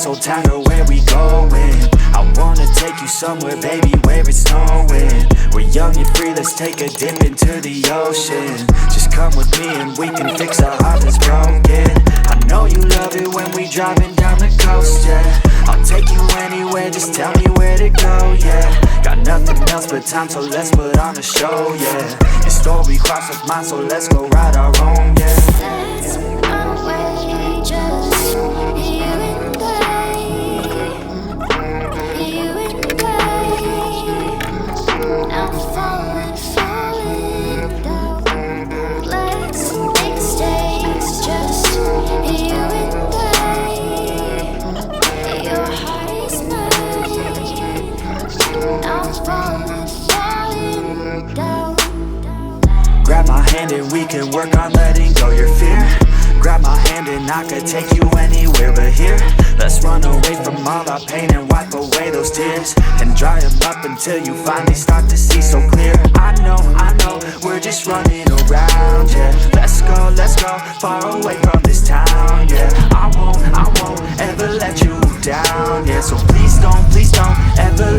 alternator, where we going? I wanna take you somewhere, baby, where it's snowing. We're young and free, let's take a dip into the ocean. Just come with me and we can fix a heart that's broken. I know you love it when we driving down the coast, yeah. I'll take you anywhere, just tell me where to go, yeah. Got nothing else but time, so let's put on a show, yeah. Your story crosses mine, so let's go ride our own, yeah. Let's run away, just you and I, you and I. I'm falling, falling down. Let's make mistakes, just you and I. Your heart is mine. I'm falling, falling down. Grab my hand and we can work on letting go your fear. Grab my hand and I could take you anywhere but here. Let's run away from all our pain and wipe away those tears, and dry them up until you finally start to see so clear. I know, we're just running around, yeah. Let's go, far away from this town, yeah. I won't ever let you down, yeah. So please don't ever